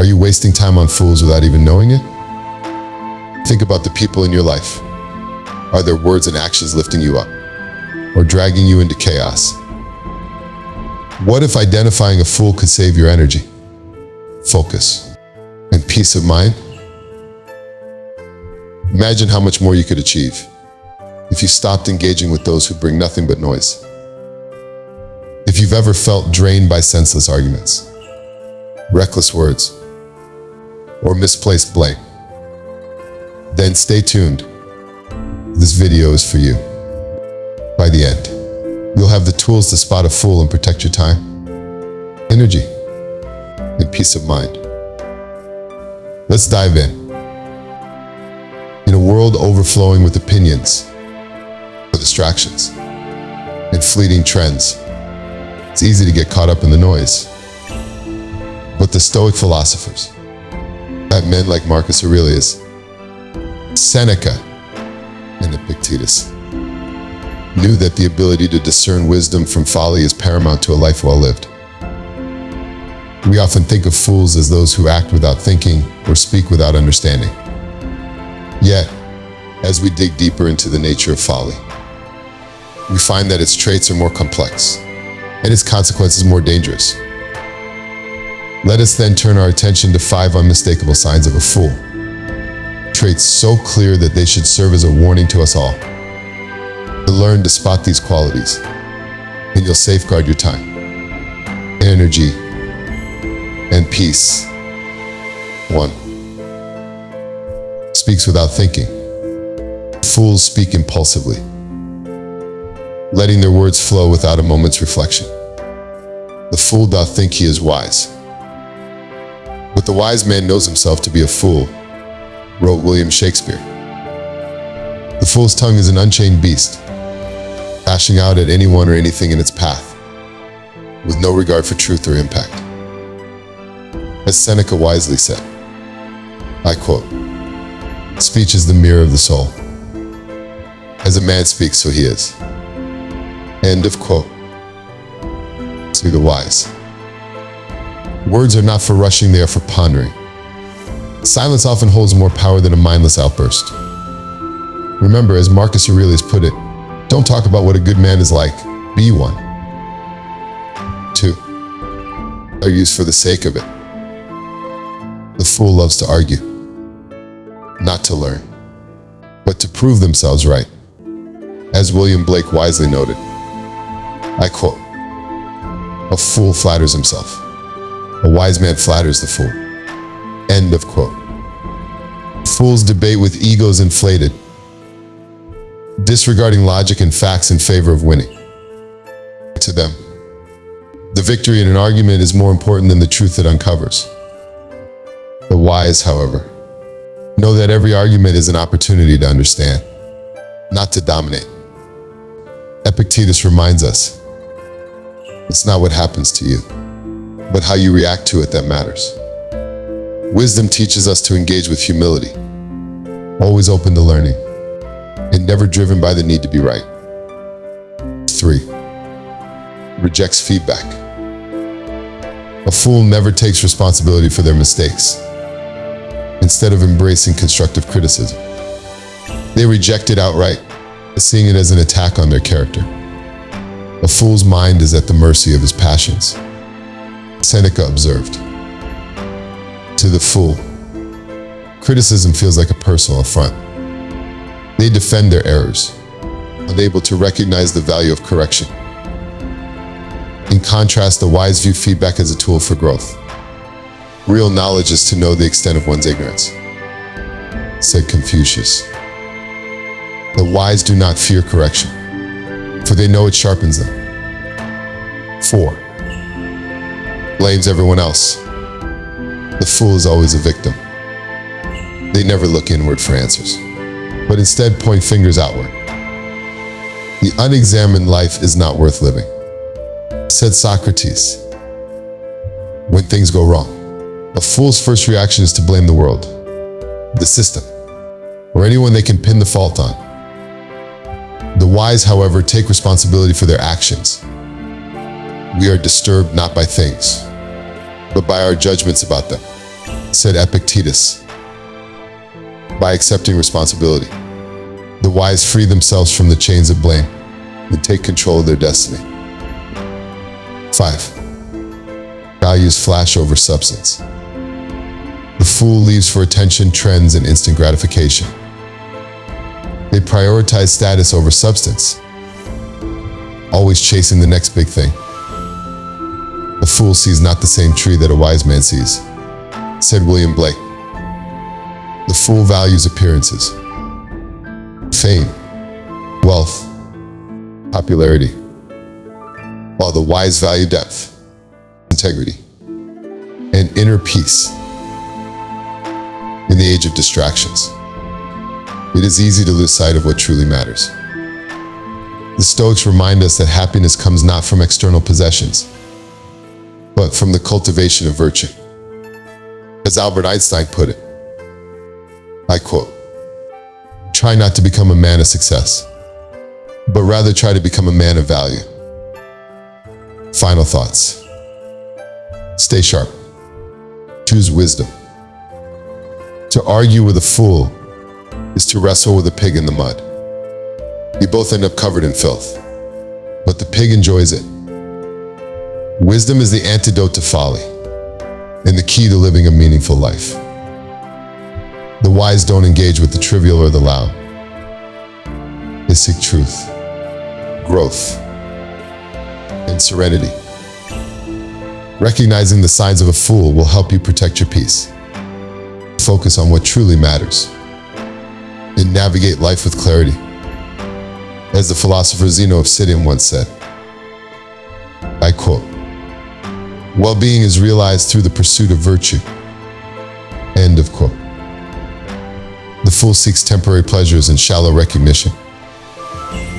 Are you wasting time on fools without even knowing it? Think about the people in your life. Are their words and actions lifting you up or dragging you into chaos? What if identifying a fool could save your energy, focus, and peace of mind? Imagine how much more you could achieve if you stopped engaging with those who bring nothing but noise. If you've ever felt drained by senseless arguments, reckless words, or misplaced blame, then stay tuned. This video is for you. By the end, you'll have the tools to spot a fool and protect your time, energy, and peace of mind. Let's dive in. In a world overflowing with opinions, distractions, and fleeting trends, it's easy to get caught up in the noise. But the Stoic philosophers, men like Marcus Aurelius, Seneca, and Epictetus, knew that the ability to discern wisdom from folly is paramount to a life well lived. We often think of fools as those who act without thinking or speak without understanding. Yet, as we dig deeper into the nature of folly, we find that its traits are more complex and its consequences more dangerous. Let us then turn our attention to 5 unmistakable signs of a fool. Traits so clear that they should serve as a warning to us all. To learn to spot these qualities, and you'll safeguard your time, energy, and peace. 1. Speaks without thinking. Fools speak impulsively, letting their words flow without a moment's reflection. The fool doth think he is wise, but the wise man knows himself to be a fool, wrote William Shakespeare. The fool's tongue is an unchained beast, lashing out at anyone or anything in its path, with no regard for truth or impact. As Seneca wisely said, I quote, "Speech is the mirror of the soul. As a man speaks, so he is." End of quote. To the wise. Words are not for rushing, they are for pondering. Silence often holds more power than a mindless outburst. Remember, as Marcus Aurelius put it, don't talk about what a good man is like, be one. 2. Are used for the sake of it. The fool loves to argue, not to learn, but to prove themselves right. As William Blake wisely noted, I quote, "A fool flatters himself. A wise man flatters the fool." End of quote. Fools debate with egos inflated, disregarding logic and facts in favor of winning. To them, the victory in an argument is more important than the truth it uncovers. The wise, however, know that every argument is an opportunity to understand, not to dominate. Epictetus reminds us, it's not what happens to you, but how you react to it that matters. Wisdom teaches us to engage with humility, always open to learning, and never driven by the need to be right. 3. Rejects feedback. A fool never takes responsibility for their mistakes. Instead of embracing constructive criticism, they reject it outright, seeing it as an attack on their character. A fool's mind is at the mercy of his passions. Seneca observed, to the fool, criticism feels like a personal affront. They defend their errors, unable to recognize the value of correction. In contrast, the wise view feedback as a tool for growth. Real knowledge is to know the extent of one's ignorance, said Confucius. The wise do not fear correction, for they know it sharpens them. 4. Blames everyone else. The fool is always a victim. They never look inward for answers, but instead point fingers outward. The unexamined life is not worth living, said Socrates. When things go wrong, a fool's first reaction is to blame the world, the system, or anyone they can pin the fault on. The wise, however, take responsibility for their actions. We are disturbed not by things, but by our judgments about them. said Epictetus. By accepting responsibility, the wise free themselves from the chains of blame and take control of their destiny. 5. Values flash over substance. The fool leaves for attention, trends, and instant gratification. They prioritize status over substance, always chasing the next big thing. A fool sees not the same tree that a wise man sees, said William Blake. The fool values appearances, fame, wealth, popularity, while the wise value depth, integrity, and inner peace. In the age of distractions, it is easy to lose sight of what truly matters. The Stoics remind us that happiness comes not from external possessions, but from the cultivation of virtue. As Albert Einstein put it, I quote, "Try not to become a man of success, but rather try to become a man of value." Final thoughts. Stay sharp. Choose wisdom. To argue with a fool is to wrestle with a pig in the mud. You both end up covered in filth, but the pig enjoys it. Wisdom is the antidote to folly and the key to living a meaningful life. The wise don't engage with the trivial or the loud. They seek truth, growth, and serenity. Recognizing the signs of a fool will help you protect your peace, focus on what truly matters, and navigate life with clarity. As the philosopher Zeno of Citium once said, I quote, "Well-being is realized through the pursuit of virtue." End of quote. The fool seeks temporary pleasures and shallow recognition.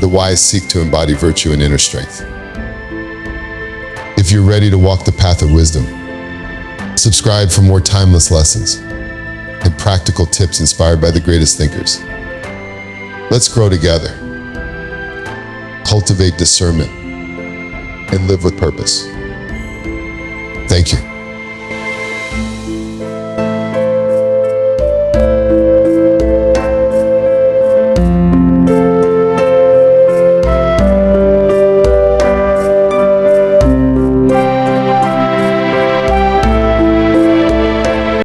The wise seek to embody virtue and inner strength. If you're ready to walk the path of wisdom, subscribe for more timeless lessons and practical tips inspired by the greatest thinkers. Let's grow together, cultivate discernment, and live with purpose. Thank you.